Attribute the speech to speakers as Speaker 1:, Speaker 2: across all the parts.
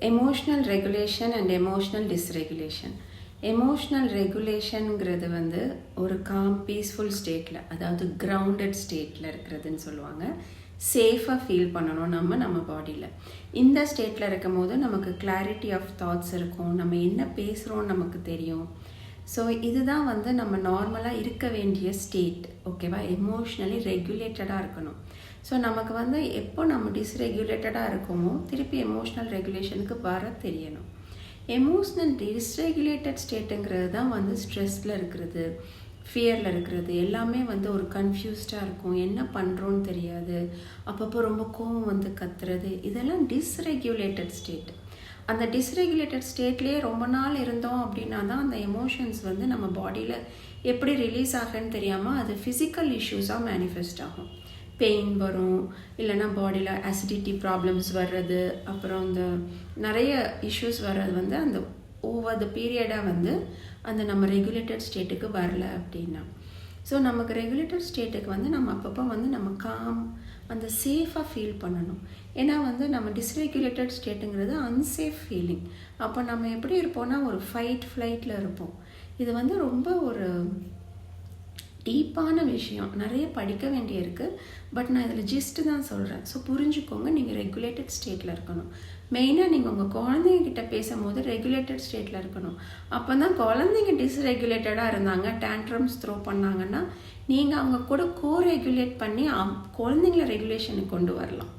Speaker 1: Emotional regulation and emotional dysregulation. Emotional regulationங்கிறது வந்து ஒரு calm peaceful stateல, அதாவது grounded stateல இருக்கிறதுன்னு சொல்லுவாங்க. சேஃபாக ஃபீல் பண்ணணும் நம்ம பாடியில். இந்த ஸ்டேட்டில் இருக்கும் போது நமக்கு கிளாரிட்டி ஆஃப் தாட்ஸ் இருக்கும், நம்ம என்ன பேசுகிறோன்னு நமக்கு தெரியும். ஸோ இதுதான் வந்து நம்ம நார்மலாக இருக்க வேண்டிய ஸ்டேட். ஓகேவா? எமோஷ்னலி ரெகுலேட்டடாக இருக்கணும். ஸோ நமக்கு வந்து எப்போ நம்ம டிஸ்ரெகுலேட்டடாக இருக்கோமோ திருப்பி எமோஷ்னல் ரெகுலேஷனுக்கு வர தெரியணும். எமோஷ்னல் டிஸ்ரெகுலேட்டட் ஸ்டேட்டுங்கிறது தான் வந்து ஸ்ட்ரெஸ்ஸில் இருக்கிறது, ஃபியரில் இருக்கிறது, எல்லாமே வந்து ஒரு கன்ஃபியூஸ்டாக இருக்கும், என்ன பண்ணுறோன்னு தெரியாது, அப்பப்போ ரொம்ப கோவம் வந்து கத்துறது, இதெல்லாம் டிஸ்ரெகுலேட்டட் ஸ்டேட். அந்த டிஸ்ரெகுலேட்டட் ஸ்டேட்லேயே ரொம்ப நாள் இருந்தோம் அப்படின்னா தான் அந்த எமோஷன்ஸ் வந்து நம்ம பாடியில் எப்படி ரிலீஸ் ஆகுன்னு தெரியாமல் அது ஃபிசிக்கல் இஷ்யூஸாக மேனிஃபெஸ்ட் ஆகும். பெயின் வரும், இல்லைனா பாடியில் அசிடிட்டி ப்ராப்ளம்ஸ் வர்றது, அப்புறம் இந்த நிறைய இஷ்யூஸ் வர்றது வந்து அந்த ஓவர் த பீரியடாக வந்து அந்த நம்ம ரெகுலேட்டட் ஸ்டேட்டுக்கு வரல அப்படின்னா. ஸோ நமக்கு ரெகுலேட்டட் ஸ்டேட்டுக்கு வந்து நம்ம அப்பப்போ வந்து நம்ம காம் அந்த சேஃபாக ஃபீல் பண்ணணும். ஏன்னா வந்து நம்ம டிஸ்ரெகுலேட்டட் ஸ்டேட்டுங்கிறது அன்சேஃப் ஃபீலிங். அப்போ நம்ம எப்படி இருப்போம்னா ஒரு ஃபைட் ஃப்ளைட்டில் இருப்போம். இது வந்து ரொம்ப ஒரு டீப்பான விஷயம், நிறைய படிக்க வேண்டியிருக்கு. பட் நான் இதில் ஜிஸ்ட்டு தான் சொல்கிறேன். ஸோ புரிஞ்சுக்கோங்க, நீங்கள் ரெகுலேட்டட் ஸ்டேட்டில் இருக்கணும். மெயினாக நீங்கள் உங்கள் குழந்தைங்கிட்ட பேசும்போது ரெகுலேட்டட் ஸ்டேட்டில் இருக்கணும். அப்போ தான் குழந்தைங்க டிஸ்ரெகுலேட்டடாக இருந்தாங்க, டேண்ட்ரம்ஸ் த்ரோ பண்ணாங்கன்னா நீங்கள் அவங்க கூட கோரெகுலேட் பண்ணி குழந்தைங்கள ரெகுலேஷனுக்கு கொண்டு வரலாம்.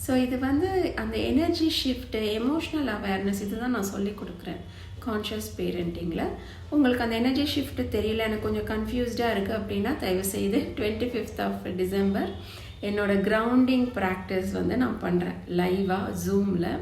Speaker 1: ஸோ இது வந்து அந்த எனர்ஜி ஷிஃப்ட்டு, எமோஷ்னல் அவேர்னஸ், இது தான் நான் சொல்லி கொடுக்குறேன் கான்ஷியஸ் பேரண்டிங்கில். உங்களுக்கு அந்த எனர்ஜி ஷிஃப்ட்டு தெரியல, எனக்கு கொஞ்சம் கன்ஃபியூஸ்டாக இருக்குது அப்படின்னா தயவுசெய்து 25th of December என்னோடய கிரவுண்டிங் ப்ராக்டிஸ் வந்து நான் பண்ணுறேன் லைவாக ஜூமில்.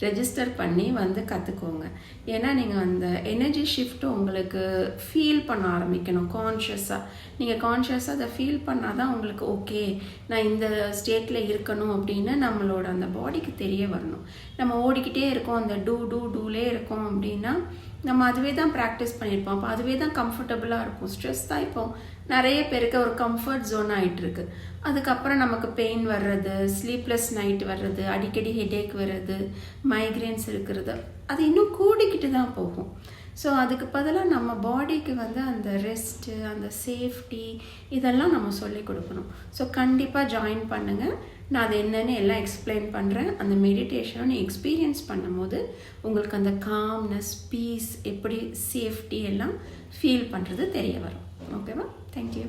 Speaker 1: ரெஜிஸ்டர் பண்ணி வந்து கற்றுக்கோங்க. ஏன்னா நீங்கள் அந்த எனர்ஜி ஷிஃப்ட்டு உங்களுக்கு ஃபீல் பண்ண ஆரம்பிக்கணும் கான்ஷியஸாக. நீங்கள் கான்ஷியஸாக அதை ஃபீல் பண்ணால் தான் உங்களுக்கு ஓகே நான் இந்த ஸ்டேட்டில் இருக்கணும் அப்படின்னு நம்மளோட அந்த பாடிக்கு தெரிய வரணும். நம்ம ஓடிக்கிட்டே இருக்கோம், அந்த டூலே இருக்கோம் அப்படின்னா நம்ம அதுவே தான் ப்ராக்டிஸ் பண்ணியிருப்போம். அப்போ அதுவே தான் கம்ஃபர்டபுளாக இருக்கும். ஸ்ட்ரெஸ் தான் இப்போ நிறைய பேருக்கு ஒரு கம்ஃபர்ட் ஜோன் ஆகிட்டுருக்கு. அதுக்கப்புறம் நமக்கு பெயின் வர்றது, ஸ்லீப்லெஸ் நைட் வர்றது, அடிக்கடி ஹெடேக் வர்றது, மைக்ரேன்ஸ் இருக்கிறது, அது இன்னும் கூடிக்கிட்டு தான் போகும். ஸோ அதுக்கு பதிலாக நம்ம பாடிக்கு வந்து அந்த ரெஸ்ட்டு, அந்த சேஃப்டி, இதெல்லாம் நம்ம சொல்லி கொடுக்கணும். ஸோ கண்டிப்பாக ஜாயின் பண்ணுங்கள். நான் அது என்னென்னு எல்லாம் எக்ஸ்பிளைன் பண்ணுறேன். அந்த மெடிடேஷனை நீ எக்ஸ்பீரியன்ஸ் பண்ணும்போது உங்களுக்கு அந்த காம்னஸ், பீஸ், எப்படி சேஃப்டி எல்லாம் ஃபீல் பண்ணுறது தெரிய வரும். ஓகேவா? தேங்க்யூ.